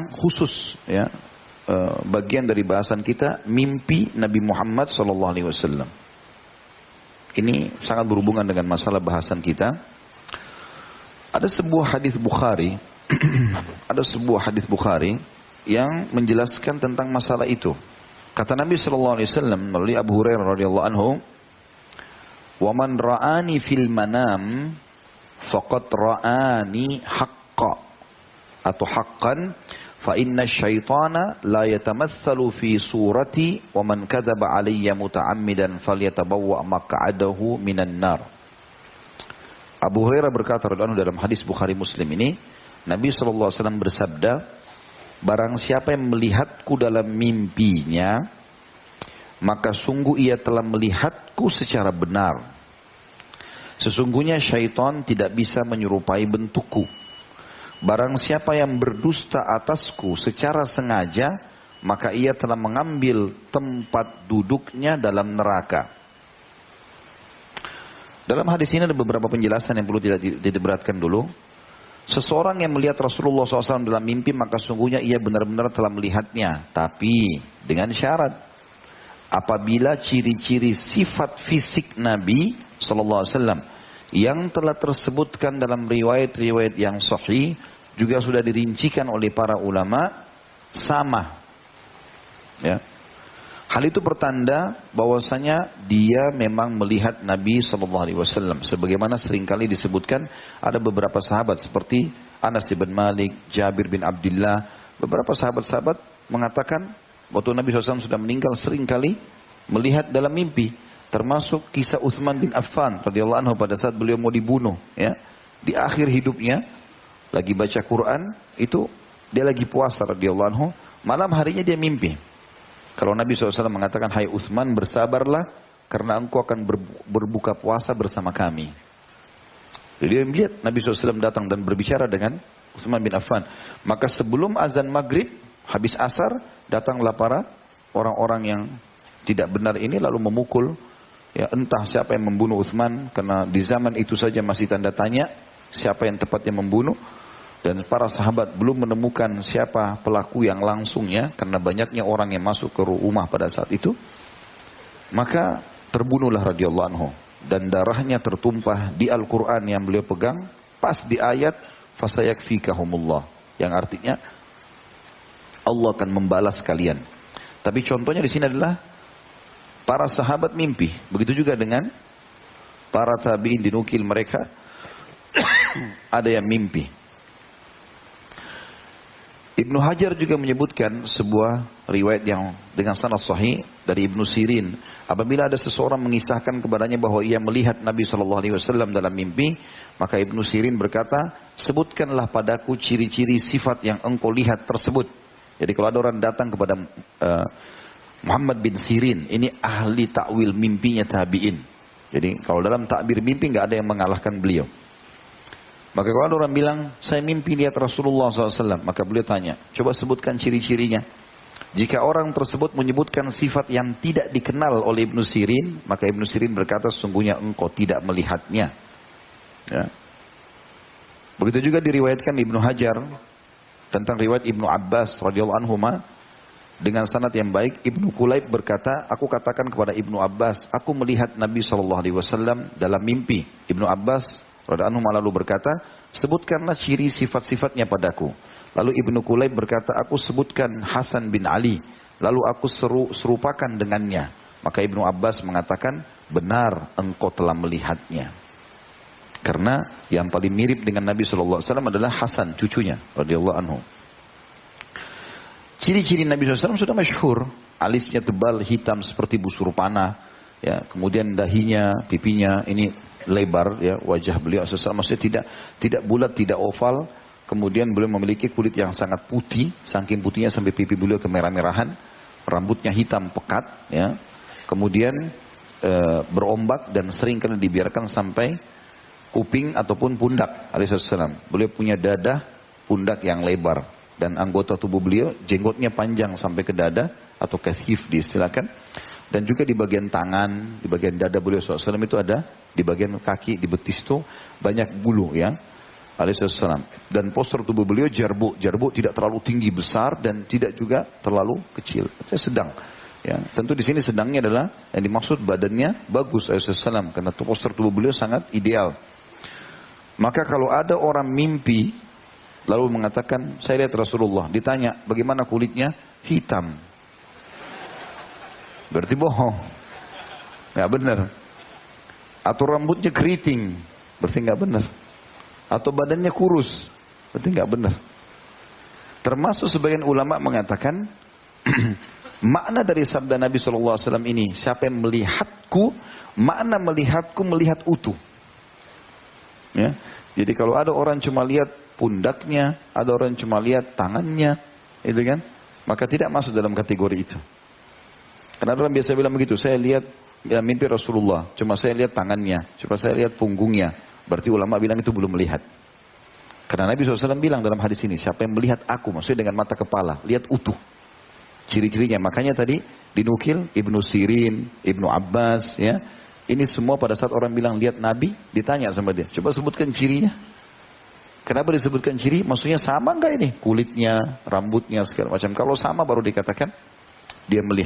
tentang khusus ya bagian dari bahasan kita mimpi Nabi Muhammad SAW. Ini sangat berhubungan dengan masalah bahasan kita. Ada sebuah hadis Bukhari, ada sebuah hadis Bukhari yang menjelaskan tentang masalah itu. Kata Nabi SAW melalui Abu Hurairah radhiyallahu anhu, "Wa man ra'ani fil manam faqad ra'ani haqqa atau haqqan fa inna syaitana la yatamatsalu fi surati wa man kadzaba alayya muta'ammidan falyatabawwa maq'adahu minan nar." Abu Hurairah berkata radhiyallahu anhu dalam hadis Bukhari Muslim ini, Nabi SAW bersabda, barang siapa yang melihatku dalam mimpinya, maka sungguh ia telah melihatku secara benar. Sesungguhnya syaitan tidak bisa menyerupai bentukku. Barang siapa yang berdusta atasku secara sengaja, maka ia telah mengambil tempat duduknya dalam neraka. Dalam hadis ini ada beberapa penjelasan yang perlu tidak diberatkan dulu. Seseorang yang melihat Rasulullah SAW dalam mimpi, maka sungguhnya ia benar-benar telah melihatnya. Tapi dengan syarat, apabila ciri-ciri sifat fisik Nabi SAW yang telah tersebutkan dalam riwayat-riwayat yang sahih, juga sudah dirincikan oleh para ulama, sama. Ya. Hal itu pertanda bahwasanya dia memang melihat Nabi SAW. Sebagaimana seringkali disebutkan ada beberapa sahabat seperti Anas bin Malik, Jabir bin Abdullah. Beberapa sahabat-sahabat mengatakan waktu Nabi SAW sudah meninggal seringkali melihat dalam mimpi. Termasuk kisah Utsman bin Affan radhiyallahu anhu pada saat beliau mau dibunuh. Ya. Di akhir hidupnya lagi baca Quran, itu dia lagi puasa radhiyallahu anhu. Malam harinya dia mimpi. Kalau Nabi SAW mengatakan, hai Utsman, bersabarlah karena engkau akan berbuka puasa bersama kami. Jadi dia melihat Nabi SAW datang dan berbicara dengan Utsman bin Affan. Maka sebelum azan maghrib, habis asar, datanglah para orang-orang yang tidak benar ini lalu memukul. Ya, entah siapa yang membunuh Utsman, karena di zaman itu saja masih tanda tanya siapa yang tepatnya membunuh. Dan para sahabat belum menemukan siapa pelaku yang langsungnya, karena banyaknya orang yang masuk ke rumah pada saat itu. Maka terbunuhlah radhiyallahu anhu. Dan darahnya tertumpah di Al-Quran yang beliau pegang, pas di ayat fasayakfikahumullah, yang artinya Allah akan membalas kalian. Tapi contohnya di sini adalah para sahabat mimpi. Begitu juga dengan para tabi'in, dinukil mereka ada yang mimpi. Ibnu Hajar juga menyebutkan sebuah riwayat yang dengan sanad sahih dari Ibnu Sirin. Apabila ada seseorang mengisahkan kepadanya bahwa ia melihat Nabi SAW dalam mimpi, maka Ibnu Sirin berkata, sebutkanlah padaku ciri-ciri sifat yang engkau lihat tersebut. Jadi kalau ada orang datang kepada Muhammad bin Sirin, ini ahli takwil mimpinya tabi'in. Jadi kalau dalam takbir mimpi nggak ada yang mengalahkan beliau. Maka kalau ada orang bilang, saya mimpi lihat Rasulullah SAW. Maka beliau tanya, coba sebutkan ciri-cirinya. Jika orang tersebut menyebutkan sifat yang tidak dikenal oleh Ibnu Sirin, maka Ibnu Sirin berkata, sesungguhnya engkau tidak melihatnya. Ya. Begitu juga diriwayatkan Ibnu Hajar tentang riwayat Ibnu Abbas radhiyallahu anhu dengan sanad yang baik. Ibnu Kulayb berkata, aku katakan kepada Ibnu Abbas, aku melihat Nabi SAW dalam mimpi. Ibnu Abbas radhiyallahu anhu lalu berkata, sebutkanlah ciri sifat-sifatnya padaku. Lalu Ibnu Kulayb berkata, aku sebutkan Hasan bin Ali. Lalu aku serupakan dengannya. Maka Ibnu Abbas mengatakan, benar engkau telah melihatnya. Karena yang paling mirip dengan Nabi SAW adalah Hasan, cucunya radhiyallahu anhu. Ciri-ciri Nabi SAW sudah masyhur. Alisnya tebal, hitam seperti busur panah. Ya, kemudian dahinya, pipinya ini lebar, ya, wajah beliau maksudnya tidak bulat, tidak oval. Kemudian beliau memiliki kulit yang sangat putih, saking putihnya sampai pipi beliau kemerah-merahan. Rambutnya hitam pekat, ya. Kemudian berombak dan sering kali dibiarkan sampai kuping ataupun pundak. Alaihissalam. Beliau punya dada, pundak yang lebar, dan anggota tubuh beliau jenggotnya panjang sampai ke dada atau kathif diistilahkan. Dan juga di bagian tangan, di bagian dada beliau SAW itu ada, di bagian kaki, di betis itu banyak bulu, ya. alaihissalam. Dan postur tubuh beliau jarbuk. Jarbuk tidak terlalu tinggi besar dan tidak juga terlalu kecil. Saya sedang. Ya, tentu di sini sedangnya adalah yang dimaksud badannya bagus alaihissalam karena postur tubuh beliau sangat ideal. Maka kalau ada orang mimpi lalu mengatakan saya lihat Rasulullah, ditanya bagaimana kulitnya, hitam, berarti bohong, nggak benar. Atau rambutnya keriting, berarti nggak benar. Atau badannya kurus, berarti nggak benar. Termasuk sebagian ulama mengatakan makna dari sabda Nabi SAW ini, siapa yang melihatku, makna melihatku melihat utuh. Ya. Jadi kalau ada orang cuma lihat pundaknya, ada orang cuma lihat tangannya, itu kan, maka tidak masuk dalam kategori itu. Karena orang biasa bilang begitu, saya lihat ya, mimpi Rasulullah, cuma saya lihat tangannya, cuma saya lihat punggungnya, berarti ulama bilang itu belum melihat. Karena Nabi SAW bilang dalam hadis ini, siapa yang melihat aku, maksudnya dengan mata kepala, lihat utuh. Ciri-cirinya, makanya tadi dinukil Ibnu Sirin, Ibnu Abbas, ya. Ini semua pada saat orang bilang lihat Nabi, ditanya sama dia, coba sebutkan cirinya. Kenapa disebutkan ciri? Maksudnya sama enggak ini? Kulitnya, rambutnya, segala macam. Kalau sama baru dikatakan dia melihat.